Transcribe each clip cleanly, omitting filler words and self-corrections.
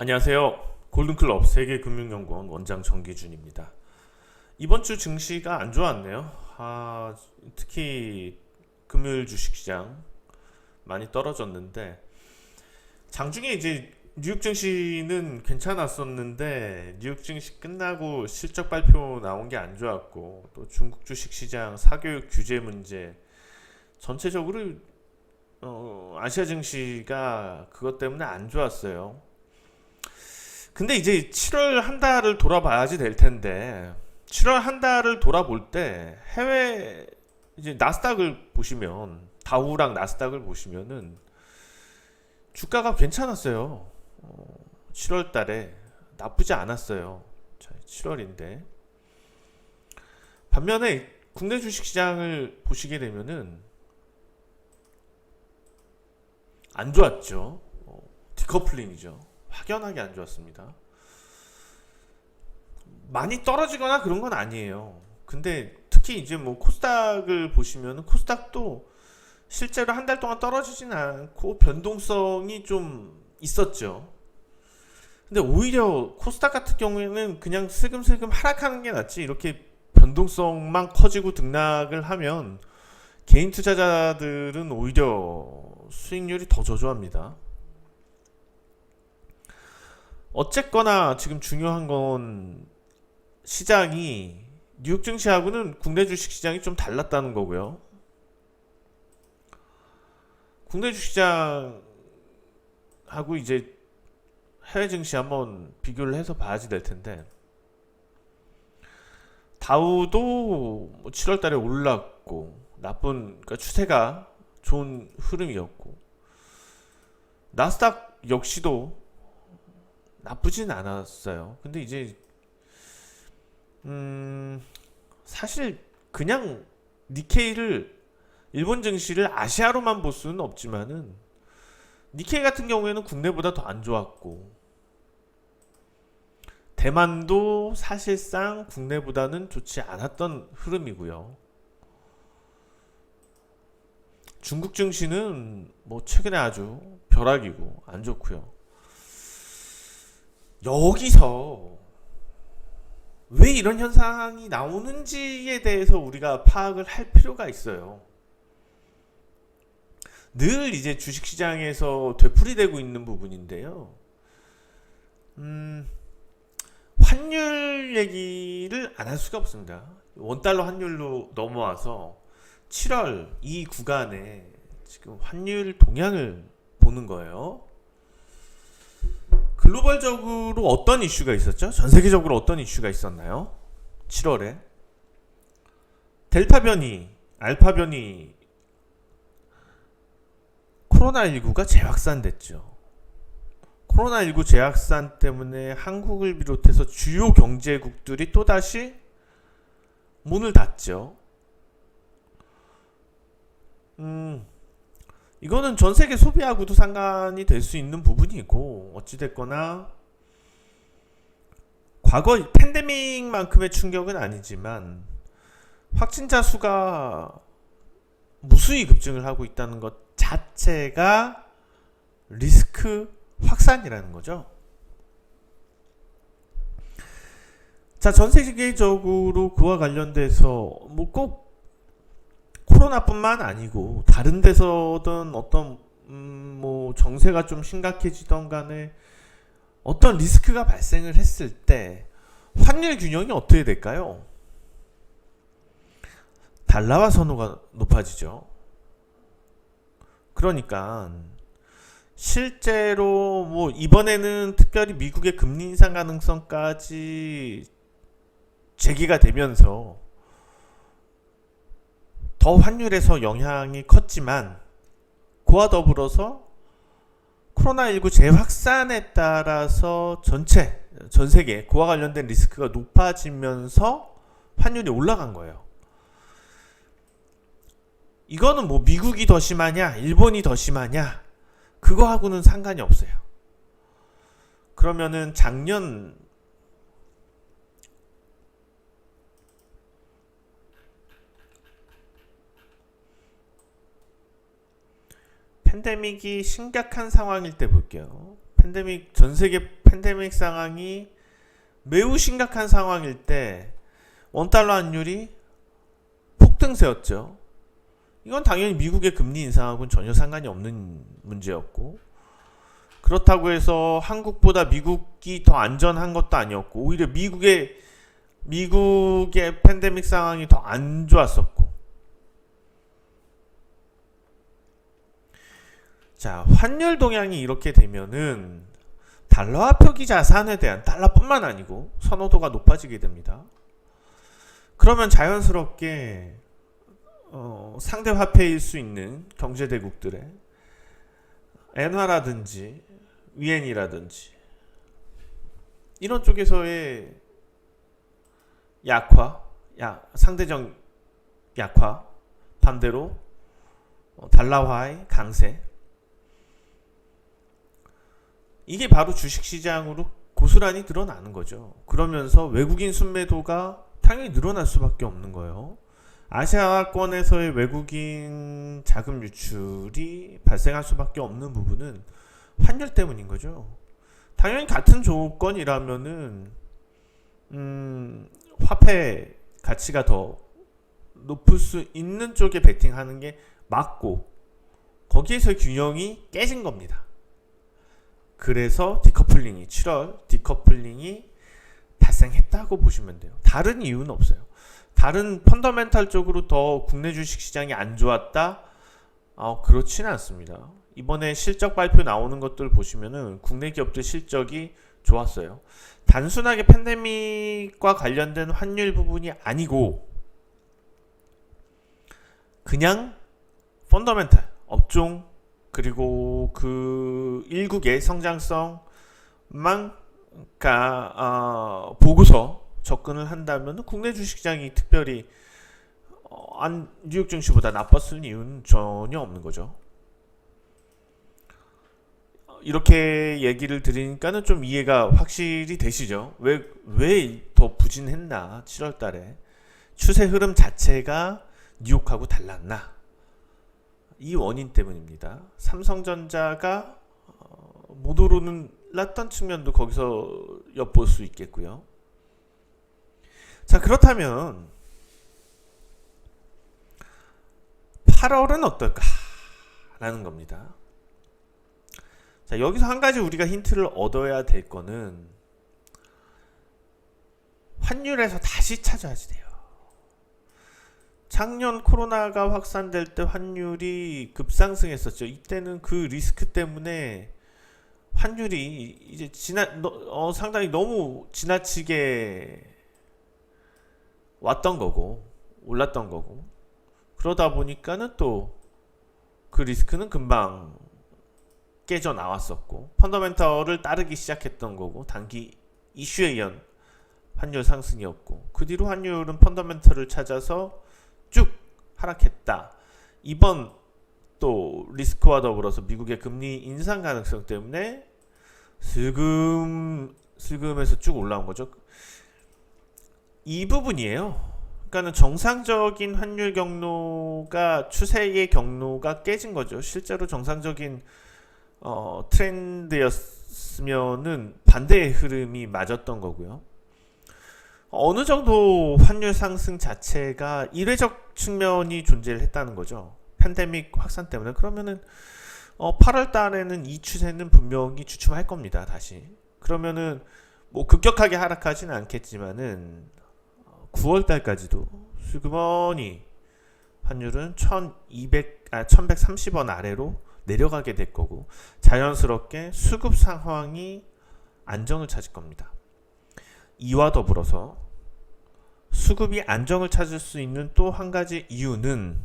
안녕하세요. 골든클럽 세계금융연구원 원장 정기준입니다. 이번 주 증시가 안 좋았네요. 특히 금요일 주식시장 많이 떨어졌는데 장중에 이제 뉴욕 증시는 괜찮았었는데 뉴욕 증시 끝나고 실적 발표 나온 게 안 좋았고 또 중국 주식시장 사교육 규제 문제 전체적으로 아시아 증시가 그것 때문에 안 좋았어요. 근데 이제 7월 한 달을 돌아봐야지 될 텐데 7월 한 달을 돌아볼 때 해외 이제 나스닥을 보시면 다우랑 나스닥을 보시면은 주가가 괜찮았어요. 7월 달에 나쁘지 않았어요. 자, 7월인데 반면에 국내 주식 시장을 보시게 되면은 안 좋았죠. 디커플링이죠. 확연하게 안 좋았습니다. 많이 떨어지거나 그런 건 아니에요. 근데 특히 이제 뭐 코스닥을 보시면 코스닥도 실제로 한 달 동안 떨어지진 않고 변동성이 좀 있었죠. 근데 오히려 코스닥 같은 경우에는 그냥 슬금슬금 하락하는 게 낫지 이렇게 변동성만 커지고 등락을 하면 개인 투자자들은 오히려 수익률이 더 저조합니다. 어쨌거나 지금 중요한 건 시장이 뉴욕 증시하고는 국내 주식 시장이 좀 달랐다는 거고요. 국내 주식 시장하고 이제 해외 증시 한번 비교를 해서 봐야지 될 텐데 다우도 7월 달에 올랐고 그러니까 추세가 좋은 흐름이었고 나스닥 역시도 나쁘진 않았어요. 근데 이제 사실 그냥 니케이를 일본 증시를 아시아로만 볼 수는 없지만은 니케이 같은 경우에는 국내보다 더 안 좋았고 대만도 사실상 국내보다는 좋지 않았던 흐름이고요. 중국 증시는 뭐 최근에 아주 벼락이고 안 좋고요. 여기서 왜 이런 현상이 나오는지에 대해서 우리가 파악을 할 필요가 있어요. 늘 이제 주식시장에서 되풀이되고 있는 부분인데요. 환율 얘기를 안 할 수가 없습니다. 원달러 환율로 넘어와서 7월 이 구간에 지금 환율 동향을 보는 거예요. 글로벌적으로 어떤 이슈가 있었죠? 전 세계적으로 어떤 이슈가 있었나요? 7월에 델타 변이, 알파 변이, 코로나19가 재확산됐죠. 코로나19 재확산 때문에 한국을 비롯해서 주요 경제국들이 또다시 문을 닫죠. 이거는 전 세계 소비하고도 상관이 될 수 있는 부분이고 어찌됐거나 과거 팬데믹만큼의 충격은 아니지만 확진자 수가 무수히 급증을 하고 있다는 것 자체가 리스크 확산이라는 거죠. 자, 전 세계적으로 그와 관련돼서 뭐 꼭 코로나뿐만 아니고 다른 데서든 어떤 뭐 정세가 좀 심각해지던 간에 어떤 리스크가 발생을 했을 때 환율 균형이 어떻게 될까요? 달러화 선호가 높아지죠. 그러니까 실제로 뭐 이번에는 특별히 미국의 금리 인상 가능성까지 제기가 되면서 더 환율에서 영향이 컸지만 그와 더불어서 코로나19 재확산에 따라서 전 세계 그와 관련된 리스크가 높아지면서 환율이 올라간 거예요. 이거는 뭐 미국이 더 심하냐 일본이 더 심하냐 그거하고는 상관이 없어요. 그러면은 작년 팬데믹이 심각한 상황일 때 볼게요. 전 세계 팬데믹 상황이 매우 심각한 상황일 때 원달러 환율이 폭등세였죠. 이건 당연히 미국의 금리 인상하고는 전혀 상관이 없는 문제였고, 그렇다고 해서 한국보다 미국이 더 안전한 것도 아니었고, 오히려 미국의 팬데믹 상황이 더 안 좋았었고. 자, 환율 동향이 이렇게 되면은 달러화 표기 자산에 대한 달러뿐만 아니고 선호도가 높아지게 됩니다. 그러면 자연스럽게 상대 화폐일 수 있는 경제대국들의 엔화라든지 위엔이라든지 이런 쪽에서의 상대적 약화, 반대로 달러화의 강세, 이게 바로 주식시장으로 고스란히 드러나는 거죠. 그러면서 외국인 순매도가 당연히 늘어날 수밖에 없는 거예요. 아시아권에서의 외국인 자금 유출이 발생할 수밖에 없는 부분은 환율 때문인 거죠. 당연히 같은 조건이라면은 화폐 가치가 더 높을 수 있는 쪽에 베팅하는 게 맞고, 거기에서 균형이 깨진 겁니다. 그래서 7월 디커플링이 발생했다고 보시면 돼요. 다른 이유는 없어요. 다른 펀더멘탈적으로 더 국내 주식시장이 안 좋았다? 그렇지는 않습니다. 이번에 실적 발표 나오는 것들 보시면은 국내 기업들 실적이 좋았어요. 단순하게 팬데믹과 관련된 환율 부분이 아니고 그냥 펀더멘탈, 업종, 그리고 그 일국의 성장성만 보고서 접근을 한다면 국내 주식시장이 특별히 뉴욕 증시보다 나빴을 이유는 전혀 없는 거죠. 이렇게 얘기를 드리니까는 좀 이해가 확실히 되시죠? 왜 더 부진했나? 7월 달에 추세 흐름 자체가 뉴욕하고 달랐나? 이 원인 때문입니다. 삼성전자가 못 오르는 측면도 거기서 엿볼 수 있겠고요. 자, 그렇다면 8월은 어떨까라는 겁니다. 자, 여기서 한 가지 우리가 힌트를 얻어야 될 거는 환율에서 다시 찾아야지 돼요. 작년 코로나가 확산될 때 환율이 급상승했었죠. 이때는 그 리스크 때문에 환율이 이제 상당히 너무 지나치게 왔던 거고 올랐던 거고, 그러다 보니까는 또 그 리스크는 금방 깨져 나왔었고 펀더멘털을 따르기 시작했던 거고, 단기 이슈에 의한 환율 상승이었고, 그 뒤로 환율은 펀더멘털을 찾아서 쭉 하락했다. 이번 또 리스크와 더불어서 미국의 금리 인상 가능성 때문에 슬금에서 쭉 올라온 거죠. 이 부분이에요. 그러니까는 정상적인 환율 경로가, 추세의 경로가 깨진 거죠. 실제로 정상적인 트렌드였으면은 반대의 흐름이 맞았던 거고요. 어느 정도 환율 상승 자체가 일회적 측면이 존재를 했다는 거죠. 팬데믹 확산 때문에. 그러면은 8월 달에는 이 추세는 분명히 주춤할 겁니다. 다시. 그러면은 뭐 급격하게 하락하지는 않겠지만은 9월 달까지도 슬그머니 환율은 1130원 아래로 내려가게 될 거고, 자연스럽게 수급 상황이 안정을 찾을 겁니다. 이와 더불어서 수급이 안정을 찾을 수 있는 또 한 가지 이유는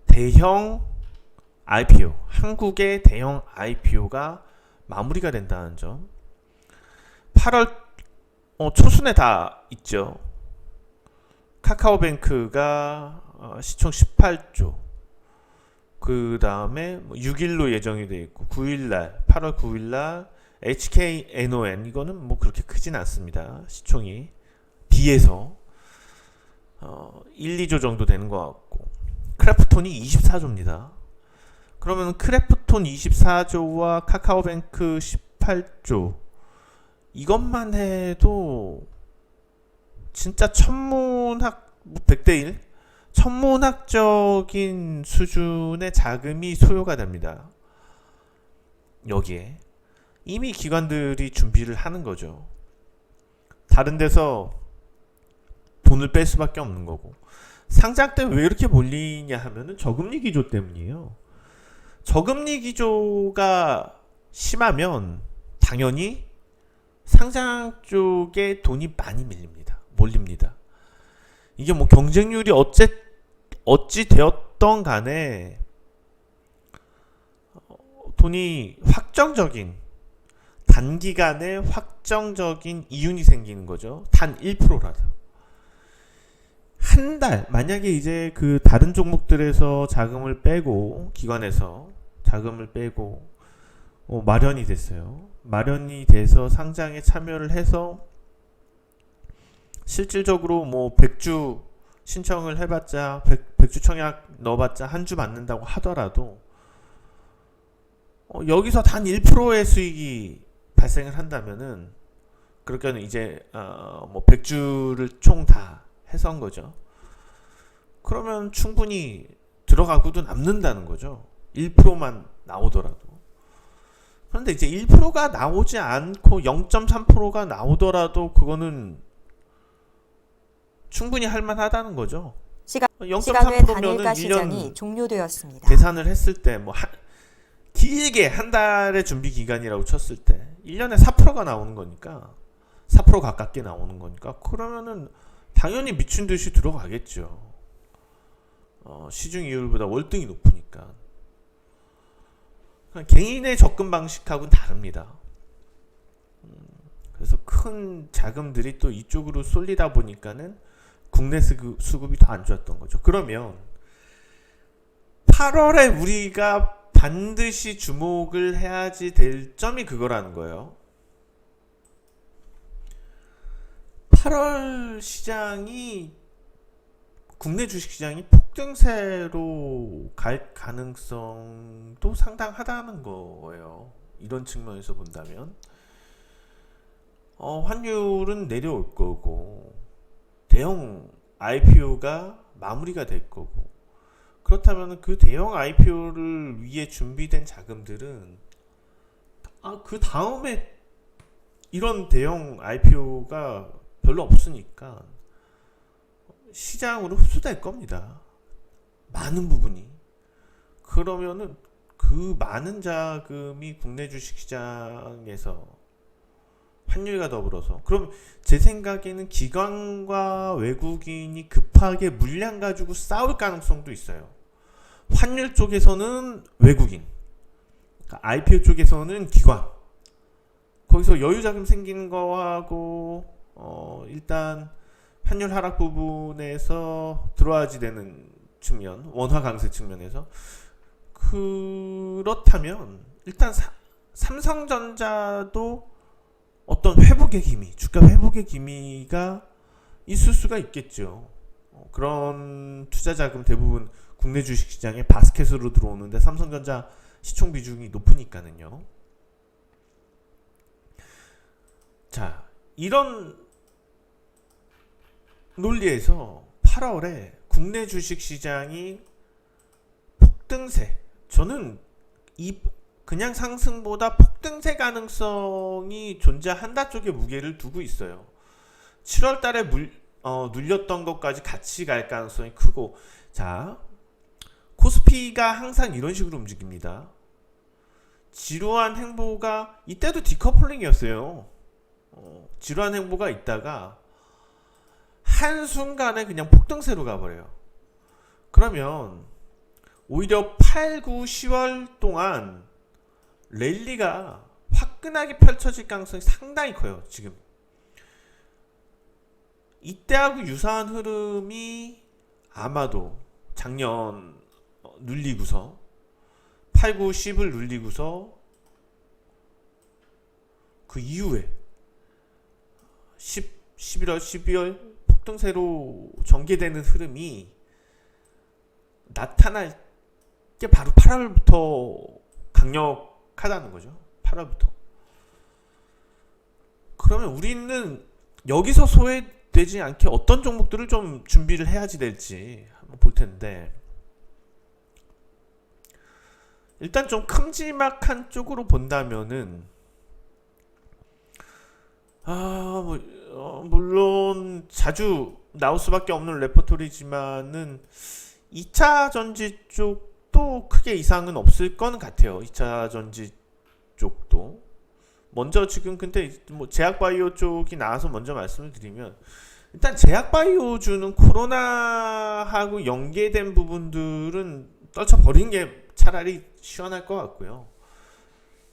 대형 IPO, 한국의 대형 IPO가 마무리가 된다는 점. 8월 초순에 다 있죠. 카카오뱅크가 시총 18조, 그 다음에 6일로 예정이 되어 있고 8월 9일날 HKNON, 이거는 뭐 그렇게 크진 않습니다. 시총이 B에서 1, 2조 정도 되는 것 같고, 크래프톤이 24조입니다. 그러면 크래프톤 24조와 카카오뱅크 18조 이것만 해도 진짜 천문학 100대1 천문학적인 수준의 자금이 소요가 됩니다. 여기에 이미 기관들이 준비를 하는 거죠. 다른 데서 돈을 뺄 수밖에 없는 거고. 상장 때 왜 이렇게 몰리냐 하면은 저금리 기조 때문이에요. 저금리 기조가 심하면 당연히 상장 쪽에 돈이 많이 몰립니다. 이게 뭐 경쟁률이 어찌 되었던 간에 돈이 단기간에 확정적인 이윤이 생기는 거죠. 단 1%라도. 한 달, 만약에 이제 그 다른 종목들에서 자금을 빼고, 기관에서 자금을 빼고, 마련이 됐어요. 마련이 돼서 상장에 참여를 해서, 실질적으로 뭐 100주 신청을 해봤자, 100주 청약 넣어봤자 한 주 받는다고 하더라도, 여기서 단 1%의 수익이 발생을 한다면은, 그러니까 이제, 뭐 100주를 총 다 해서 한 거죠. 그러면 충분히 들어가고도 남는다는 거죠. 1%만 나오더라도. 그런데 이제 1%가 나오지 않고 0.3%가 나오더라도 그거는 충분히 할만하다는 거죠. 시간외 단일가 시장이 종료되었습니다. 계산을 했을 때 뭐 길게 한 달의 준비 기간이라고 쳤을 때 1년에 4%가 나오는 거니까 4% 가깝게 나오는 거니까 그러면은 당연히 미친 듯이 들어가겠죠. 시중 이율보다 월등히 높으니까. 개인의 접근 방식하고는 다릅니다. 그래서 큰 자금들이 또 이쪽으로 쏠리다 보니까는 국내 수급이 더 안 좋았던 거죠. 그러면 8월에 우리가 반드시 주목을 해야지 될 점이 그거라는 거예요. 8월 시장이 국내 주식시장이 폭등세로 갈 가능성도 상당하다는 거예요. 이런 측면에서 본다면 환율은 내려올 거고 대형 IPO가 마무리가 될 거고 그렇다면 그 대형 IPO를 위해 준비된 자금들은 그 다음에 이런 대형 IPO가 별로 없으니까 시장으로 흡수될 겁니다. 많은 부분이. 그러면은 그 많은 자금이 국내 주식시장에서 환율과 더불어서 그럼 제 생각에는 기관과 외국인이 급하게 물량 가지고 싸울 가능성도 있어요. 환율 쪽에서는 외국인, 그러니까 IPO 쪽에서는 기관. 거기서 여유 자금 생기는 거하고 일단 환율 하락 부분에서 들어와야지 되는 측면, 원화 강세 측면에서 그렇다면 일단 삼성전자도 어떤 회복의 기미, 주가 회복의 기미가 있을 수가 있겠죠. 그런 투자 자금 대부분 국내 주식시장에 바스켓으로 들어오는데 삼성전자 시총 비중이 높으니까는요. 자, 이런 논리에서 8월에 국내 주식시장이 폭등세, 저는 그냥 상승보다 폭등세 가능성이 존재한다 쪽에 무게를 두고 있어요. 7월 달에 눌렸던 것까지 같이 갈 가능성이 크고, 자, 코스피가 항상 이런 식으로 움직입니다. 지루한 행보가, 이때도 디커플링이었어요. 지루한 행보가 있다가 한순간에 그냥 폭등세로 가버려요. 그러면 오히려 8, 9, 10월 동안 랠리가 화끈하게 펼쳐질 가능성이 상당히 커요. 지금 이때하고 유사한 흐름이 아마도 작년 눌리고서 8, 9, 10을 눌리고서 그 이후에 11월, 12월 폭등세로 전개되는 흐름이 나타날 게 바로 8월부터 강력하다는 거죠. 8월부터. 그러면 우리는 여기서 소외되지 않게 어떤 종목들을 좀 준비를 해야지 될지 한번 볼 텐데, 일단 좀 큼지막한 쪽으로 본다면은 물론 자주 나올 수밖에 없는 레퍼토리지만은 2차 전지 쪽도 크게 이상은 없을 건 같아요. 2차 전지 쪽도 먼저 지금 근데 뭐 제약바이오 쪽이 나와서 먼저 말씀을 드리면, 일단 제약바이오주는 코로나하고 연계된 부분들은 떨쳐버리는 게 차라리 시원할 것 같고요.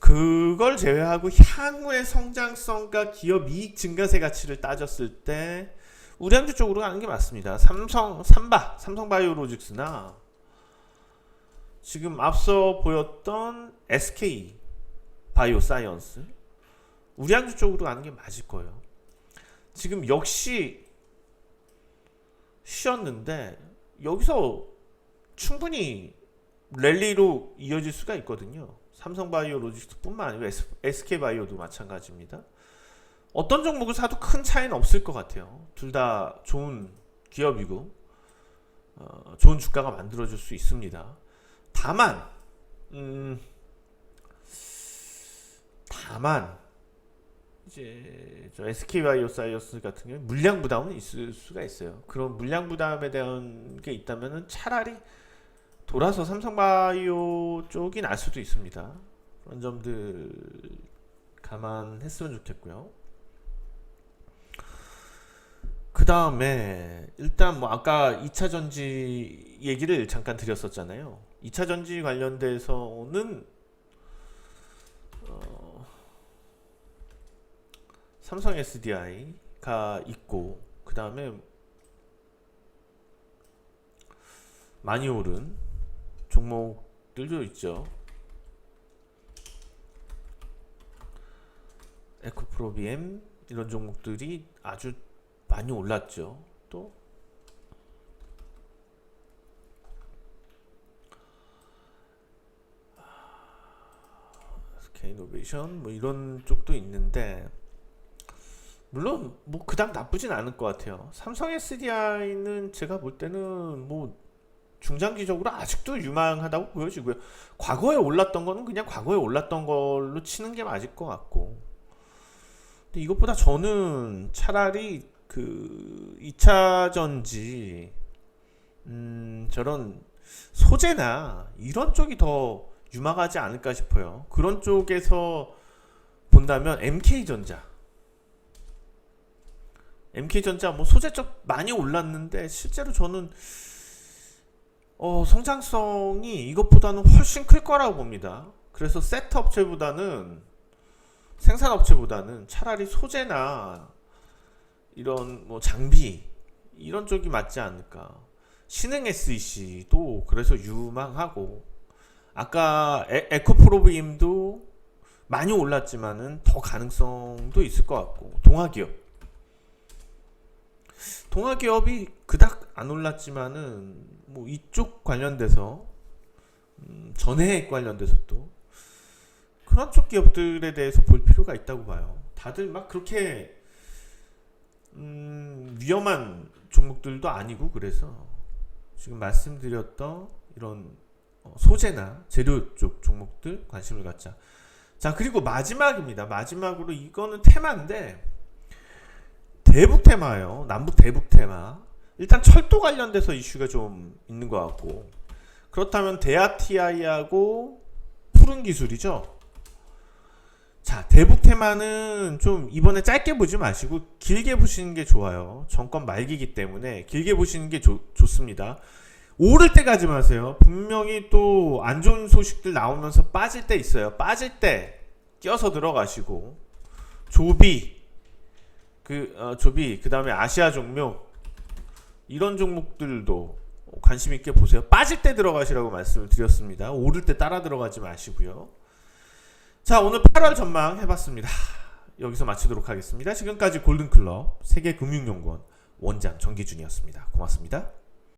그걸 제외하고 향후의 성장성과 기업 이익 증가세 가치를 따졌을 때 우량주 쪽으로 가는 게 맞습니다. 삼성바이오로직스나 지금 앞서 보였던 SK 바이오사이언스, 우량주 쪽으로 가는 게 맞을 거예요. 지금 역시 쉬었는데 여기서 충분히 랠리로 이어질 수가 있거든요. 삼성바이오로직스뿐만 아니고 SK바이오도 마찬가지입니다. 어떤 종목을 사도 큰 차이는 없을 것 같아요. 둘 다 좋은 기업이고 좋은 주가가 만들어질 수 있습니다. 다만 이제 저 SK바이오사이언스 같은 경우 물량 부담은 있을 수가 있어요. 그런 물량 부담에 대한 게 있다면은 차라리 돌아서 삼성바이오 쪽이 날 수도 있습니다. 그런 점들 감안했으면 좋겠고요. 그 다음에 일단 뭐 아까 2차 전지 얘기를 잠깐 드렸었잖아요. 2차 전지 관련돼서는 삼성 SDI가 있고, 그 다음에 많이 오른 종목들도 있죠. 에코프로비엠 이런 종목들이 아주 많이 올랐죠. 또 SK이노베이션 뭐 이런 쪽도 있는데, 물론 뭐 그닥 나쁘진 않을 것 같아요. 삼성 SDI는 제가 볼 때는 뭐 중장기적으로 아직도 유망하다고 보여지고요. 과거에 올랐던 거는 그냥 과거에 올랐던 걸로 치는 게 맞을 것 같고, 근데 이것보다 저는 차라리 그 2차 전지 저런 소재나 이런 쪽이 더 유망하지 않을까 싶어요. 그런 쪽에서 본다면 MK전자 뭐 소재 쪽 많이 올랐는데 실제로 저는 성장성이 이것보다는 훨씬 클 거라고 봅니다. 그래서 세트 업체보다는, 생산 업체보다는 차라리 소재나 이런 뭐 장비 이런 쪽이 맞지 않을까. 신흥 SEC도 그래서 유망하고, 아까 에코프로비임도 많이 올랐지만은 더 가능성도 있을 것 같고, 동화기업이 그닥 안 올랐지만은 뭐 이쪽 관련돼서 전해액 관련돼서 또 그런 쪽 기업들에 대해서 볼 필요가 있다고 봐요. 다들 막 그렇게 위험한 종목들도 아니고, 그래서 지금 말씀드렸던 이런 소재나 재료 쪽 종목들 관심을 갖자. 자, 그리고 마지막입니다. 마지막으로 이거는 테마인데 대북 테마예요. 남북 대북 테마. 일단 철도 관련돼서 이슈가 좀 있는 것 같고, 그렇다면 대아TI하고 푸른 기술이죠. 자, 대북 테마는 좀 이번에 짧게 보지 마시고 길게 보시는 게 좋아요. 정권 말기이기 때문에 길게 보시는 게 좋습니다. 오를 때 가지 마세요. 분명히 또 안 좋은 소식들 나오면서 빠질 때 있어요. 빠질 때 껴서 들어가시고, 조비, 그 다음에 아시아 종묘 이런 종목들도 관심 있게 보세요. 빠질 때 들어가시라고 말씀을 드렸습니다. 오를 때 따라 들어가지 마시고요. 자, 오늘 8월 전망 해봤습니다. 여기서 마치도록 하겠습니다. 지금까지 골든클럽 세계금융연구원 원장 정기준이었습니다. 고맙습니다.